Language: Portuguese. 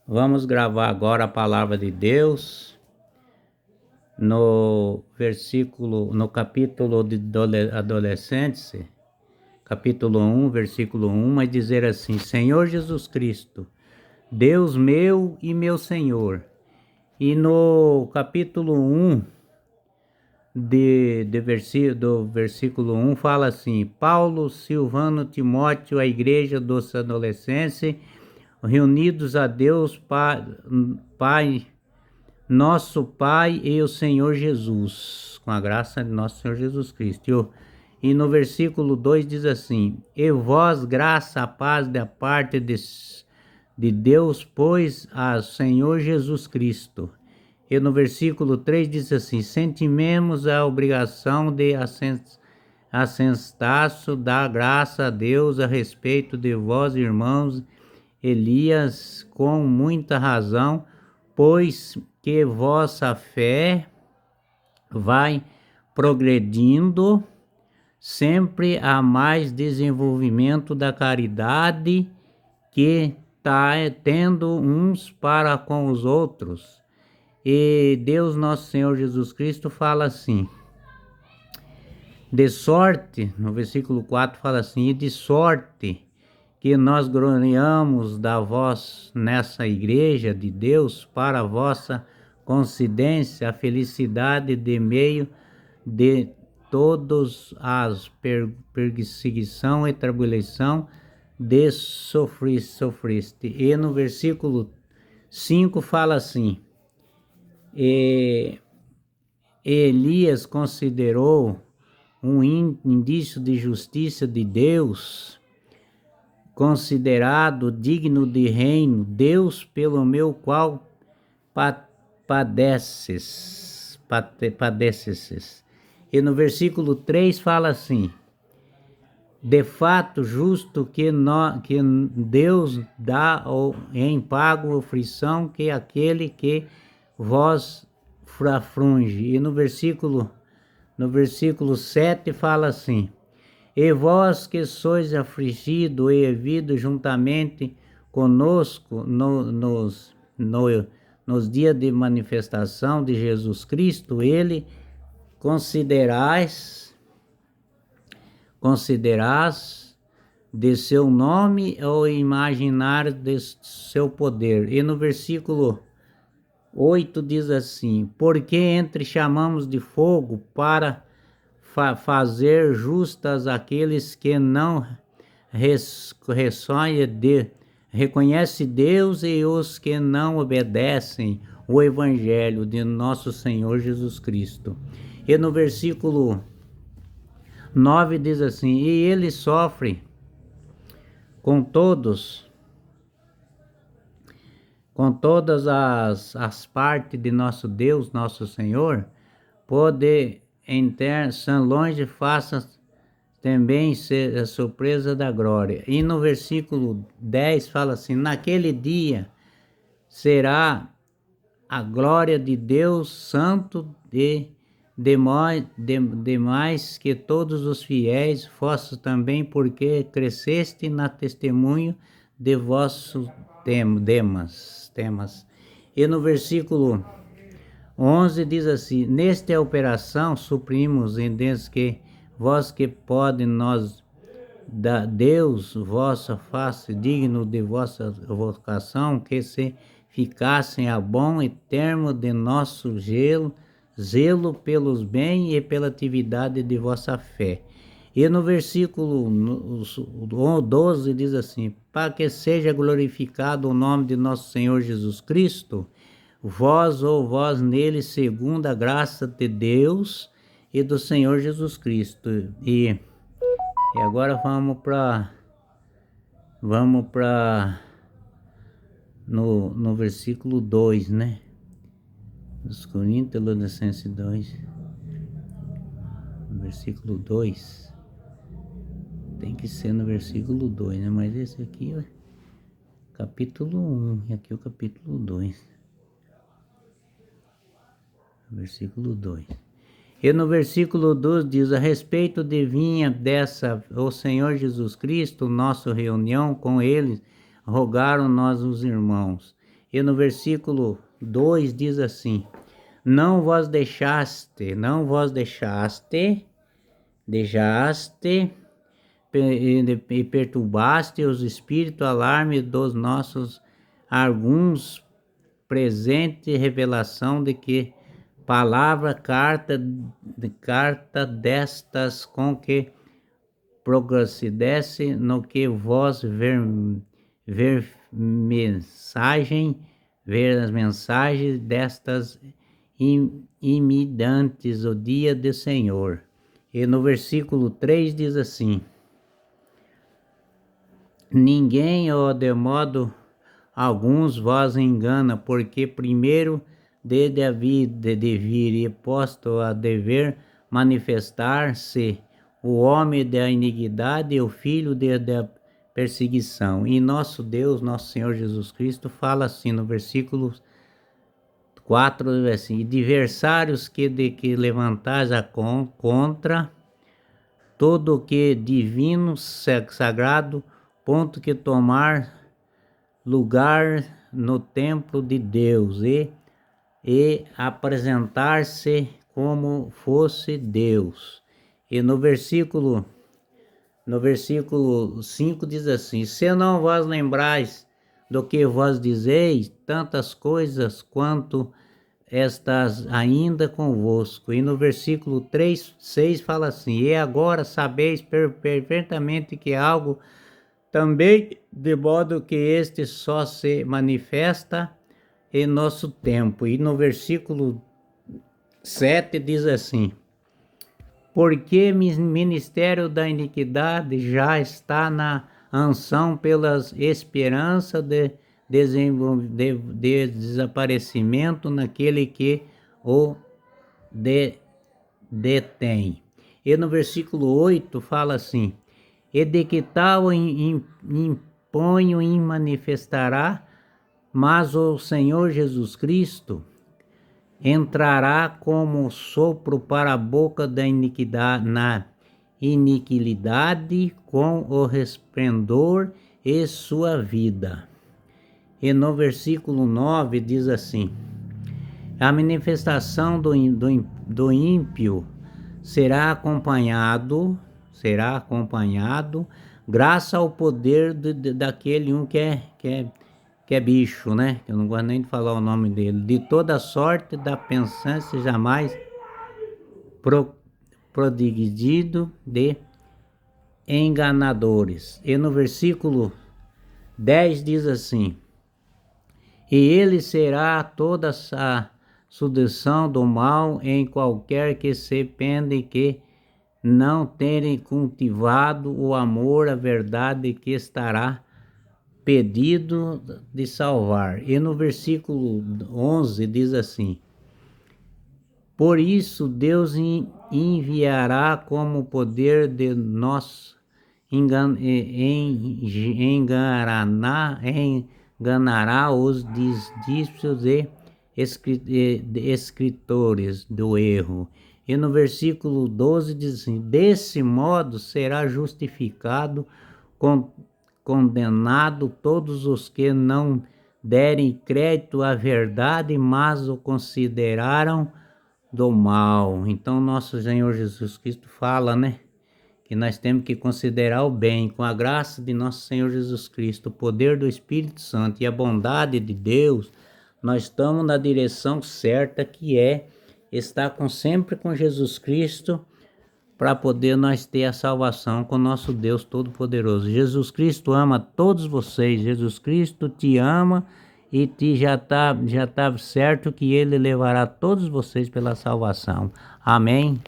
Vamos gravar agora a palavra de Deus no capítulo de Adolescentes, capítulo 1, versículo 1, vai dizer assim: Senhor Jesus Cristo, Deus meu e meu Senhor. E no capítulo 1 do versículo 1 fala assim: Paulo, Silvano, Timóteo, a igreja dos adolescentes, reunidos a Deus Pai, nosso Pai e o Senhor Jesus, com a graça de nosso Senhor Jesus Cristo. E no versículo 2 diz assim: E vós, graça, a paz da parte de Deus, pois a Senhor Jesus Cristo. E no versículo 3 diz assim: Sentimos a obrigação de assentar-se da graça a Deus a respeito de vós, irmãos Elias, com muita razão, pois que vossa fé vai progredindo, sempre há mais desenvolvimento da caridade que está tendo uns para com os outros. E Deus nosso Senhor Jesus Cristo fala assim, de sorte, no versículo 4 fala assim, e de sorte que nós gloriamos da vós nessa igreja de Deus para a vossa coincidência, a felicidade de meio de todos as perseguição e tribulação de sofriste. E no versículo 5 fala assim, e Elias considerou um indício de justiça de Deus, considerado digno de reino, Deus pelo meu qual padeces. E no versículo 3 fala assim, de fato justo que Deus dá em pago aflição que aquele que vós aflige. E no versículo 7 fala assim, e vós que sois afligidos e vivido juntamente conosco nos dias de manifestação de Jesus Cristo, ele considerás de seu nome ou imaginar de seu poder. E no versículo 8 diz assim, porque entre chamamos de fogo para fazer justas aqueles que não reconhece Deus e os que não obedecem o evangelho de nosso Senhor Jesus Cristo. E no versículo 9 diz assim, e ele sofre com todas as partes de nosso Deus, nosso Senhor, pode são longe, faça também ser a surpresa da glória. E no versículo 10 fala assim, naquele dia será a glória de Deus santo demais que todos os fiéis, vossos também, porque cresceste na testemunho de vossos temas. E no versículo 11 diz assim, nesta operação suprimos em Deus que vós que pode nós da Deus vossa face digno de vossa vocação, que se ficassem a bom e termo de nosso zelo pelos bens e pela atividade de vossa fé. E no versículo 12 diz assim, para que seja glorificado o nome de nosso Senhor Jesus Cristo, vós nele, segundo a graça de Deus e do Senhor Jesus Cristo. E agora vamos para no versículo 2, né? Dos Coríntios, Adolescentes 2. No versículo 2. Tem que ser no versículo 2, né? Mas esse aqui é capítulo 1, e aqui é o capítulo 2. Versículo 2. E no versículo 2 diz, a respeito de vinha dessa, o Senhor Jesus Cristo, nossa reunião com eles, rogaram nós os irmãos. E no versículo 2 diz assim: não vos deixaste e perturbaste os espíritos alarme dos nossos alguns presente revelação de que palavra carta destas com que progressidesse no que vós ver as mensagens destas imidantes o dia do Senhor. E no versículo 3 diz assim: ninguém, ó, de modo alguns vos engana, porque primeiro desde a vida de vir e posto a dever manifestar-se o homem da iniquidade e o filho da perseguição. E nosso Deus, nosso Senhor Jesus Cristo, fala assim no versículo 4, assim: adversários que levantais contra todo o que divino, sagrado, ponto que tomar lugar no templo de Deus e apresentar-se como fosse Deus. E no versículo 5 diz assim: se não vos lembrais do que vos dizeis, tantas coisas quanto estas ainda convosco. E no versículo 6 fala assim: e agora sabeis perfeitamente que algo também, de modo que este só se manifesta em nosso tempo. E no versículo 7 diz assim: porque ministério da iniquidade já está na anção pelas esperanças de desaparecimento naquele que o detém. E no versículo 8 fala assim: e de que tal imponho e manifestará, mas o Senhor Jesus Cristo entrará como sopro para a boca da iniquidade, na iniquidade com o resplendor e sua vida. E no versículo 9 diz assim: a manifestação do ímpio será acompanhado, graças ao poder daquele que é bicho, né? Eu não gosto nem de falar o nome dele. De toda sorte da pensância jamais prodigido de enganadores. E no versículo 10 diz assim: e ele será toda a sucessão do mal em qualquer que se pende que não terem cultivado o amor à verdade, que estará pedido de salvar. E no versículo 11 diz assim: por isso Deus enviará como poder de nós enganará os discípulos e escritores do erro. E no versículo 12 diz assim: desse modo será justificado, condenado todos os que não derem crédito à verdade, mas o consideraram do mal. Então nosso Senhor Jesus Cristo fala, né, que nós temos que considerar o bem, com a graça de nosso Senhor Jesus Cristo, o poder do Espírito Santo e a bondade de Deus, nós estamos na direção certa, que é estar sempre com Jesus Cristo, para poder nós ter a salvação com nosso Deus Todo-Poderoso. Jesus Cristo ama todos vocês, Jesus Cristo te ama e já tá certo que Ele levará todos vocês pela salvação. Amém?